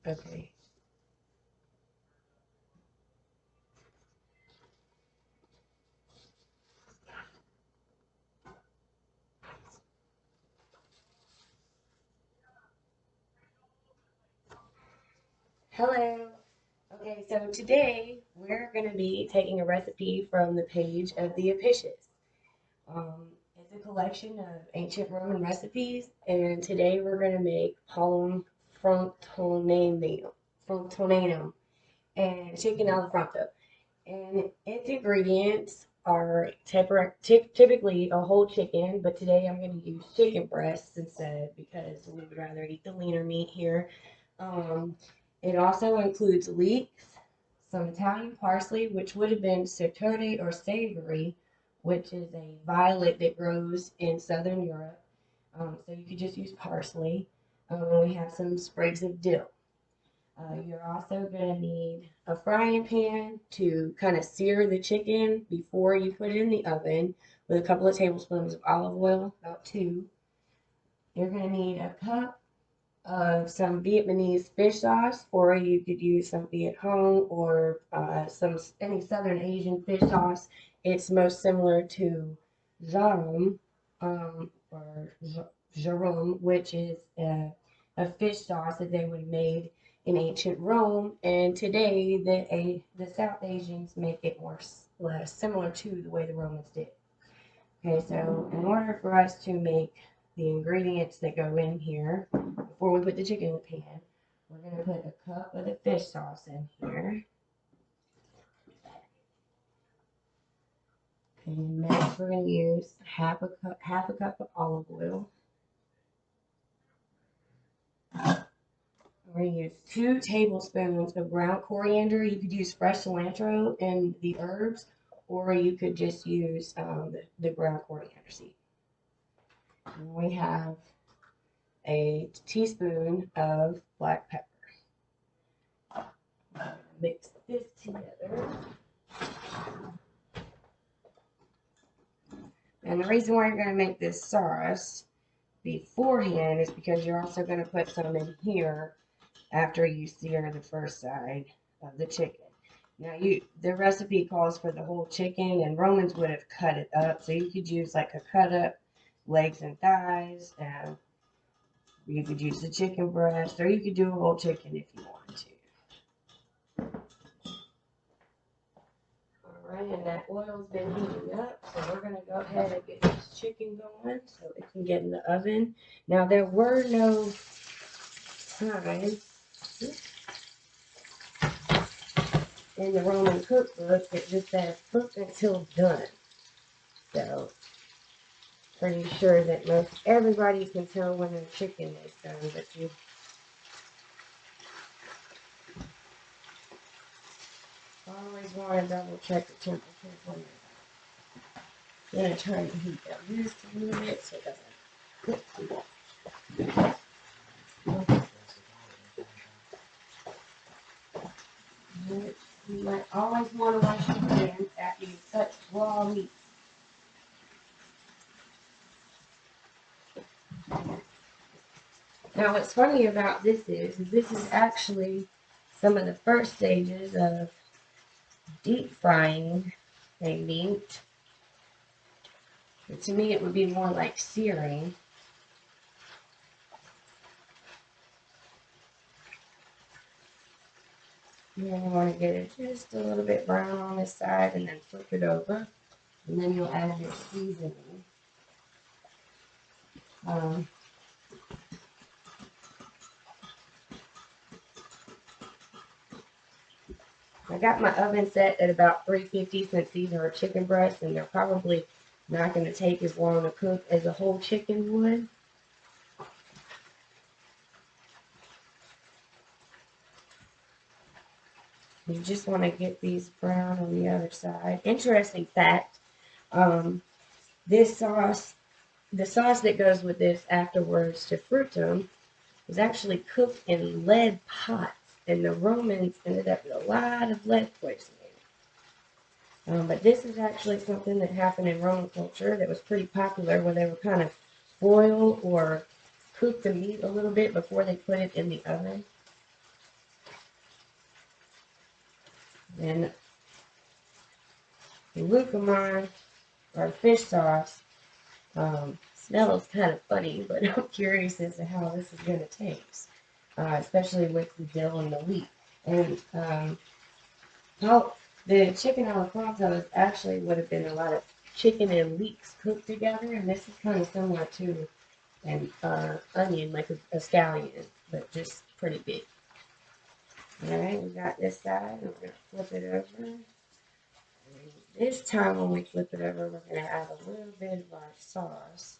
Okay. Hello. Okay, so today we're going to be taking a recipe from the page of the Apicius. It's a collection of ancient Roman recipes, and today we're going to make polum frontonanum and chicken alfredo. And its ingredients are typically a whole chicken, but today I'm going to use chicken breasts instead because we would rather eat the leaner meat here. Um, it also includes leeks, some Italian parsley, which would have been cicotte or savory, which is a violet that grows in southern Europe. So you could just use parsley. We have some sprigs of dill. You're also going to need a frying pan to kind of sear the chicken before you put it in the oven with a couple of tablespoons of olive oil, about two. You're going to need a cup of some Vietnamese fish sauce, or you could use some Viet Hong or any Southern Asian fish sauce. It's most similar to Jarum, or Jarum, which is a fish sauce that they would have made in ancient Rome, and today the South Asians make it less similar to the way the Romans did. Okay, so in order for us to make the ingredients that go in here, before we put the chicken in the pan, we're going to put a cup of the fish sauce in here. And next we're going to use half a cup of olive oil. We're going to use 2 tablespoons of ground coriander. You could use fresh cilantro and the herbs, or you could just use the ground coriander seed. And we have a teaspoon of black pepper. Mix this together. And the reason why you're going to make this sauce beforehand is because you're also going to put some in here after you sear the first side of the chicken. Now, the recipe calls for the whole chicken, and Romans would have cut it up, so you could use like a cut up legs and thighs, and you could use the chicken breast, or you could do a whole chicken if you want to. Alright, and that oil's been heating up, so we're going to go ahead and get this chicken going so it can get in the oven. Now, there were no times in the Roman cookbook. It just says cook until done. So, pretty sure that most everybody can tell when their chicken is done, but you always want to double check the temperature when you're going to turn the heat down just a little bit so it doesn't cook too much. You might always want to wash your hands after you touch raw meat. Now, what's funny about this is this is actually some of the first stages of deep frying a meat. But to me, it would be more like searing. You want to get it just a little bit brown on this side and then flip it over. And then you'll add your seasoning. I got my oven set at about 350 since these are chicken breasts, and they're probably not going to take as long to cook as a whole chicken would. You just want to get these brown on the other side. Interesting fact, this sauce, the sauce that goes with this afterwards to frutum, was actually cooked in lead pots, and the Romans ended up with a lot of lead poisoning. But this is actually something that happened in Roman culture that was pretty popular, where they would kind of boil or cook the meat a little bit before they put it in the oven. And the Lucamon, or fish sauce, smells kind of funny, but I'm curious as to how this is going to taste, especially with the dill and the wheat. And how the chicken alfredo is actually would have been a lot of chicken and leeks cooked together, and this is kind of similar to an onion, like a scallion, but just pretty big. All right, we got this side, and we're gonna flip it over. And this time, when we flip it over, we're gonna add a little bit of our sauce,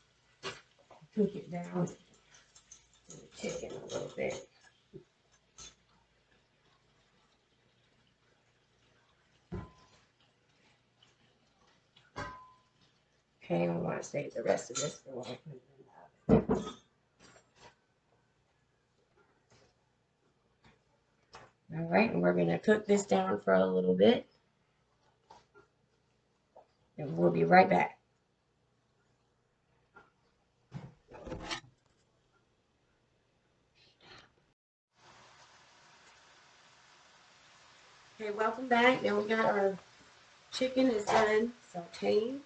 cook it down to the chicken a little bit. Okay, we want to save the rest of this for when I put it in the oven. All right, and we're going to cook this down for a little bit, and we'll be right back. Okay, welcome back. Now we got our chicken is done sauteing.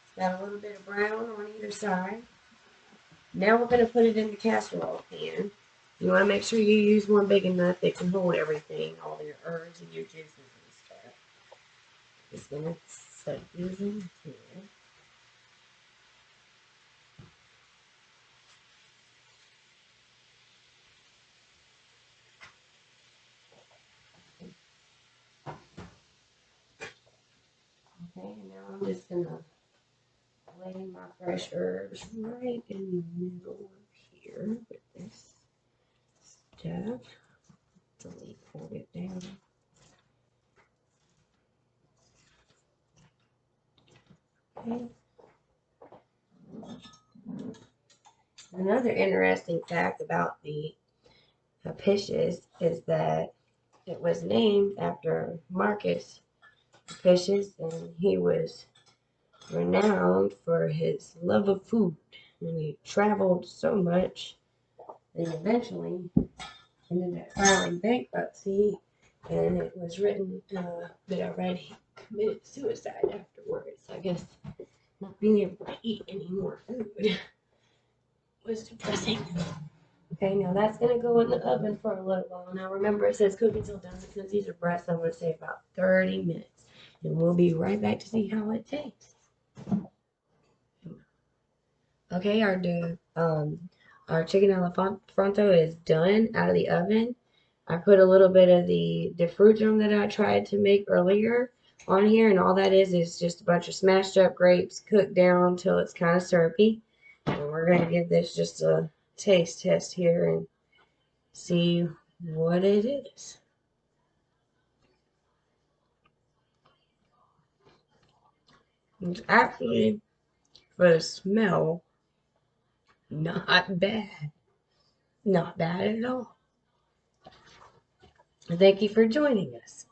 It's got a little bit of brown on either side. Now we're going to put it in the casserole pan. You want to make sure you use one big enough that can hold everything, all your herbs and your juices and stuff. Just going to set these in here. Okay, and now I'm just going to lay my fresh herbs right in the middle here with this stuff. Delete, hold it down. Okay. Another interesting fact about the Apicius is that it was named after Marcus Apicius, and he was renowned for his love of food. And he traveled so much, and eventually ended up filing bankruptcy. And it was written that I read he committed suicide afterwards. I guess not being able to eat any more food was depressing. Okay, now that's going to go in the oven for a little while. Now remember, it says cook until done. Since these are breasts, I'm going to say about 30 minutes. And we'll be right back to see how it tastes. Okay, our chicken alfredo is done out of the oven. I put a little bit of the fruit that I tried to make earlier on here, and all that is just a bunch of smashed up grapes cooked down until it's kind of syrupy. And we're going to give this just a taste test here and see what it is. It's actually, for the smell, not bad. Not bad at all. Thank you for joining us.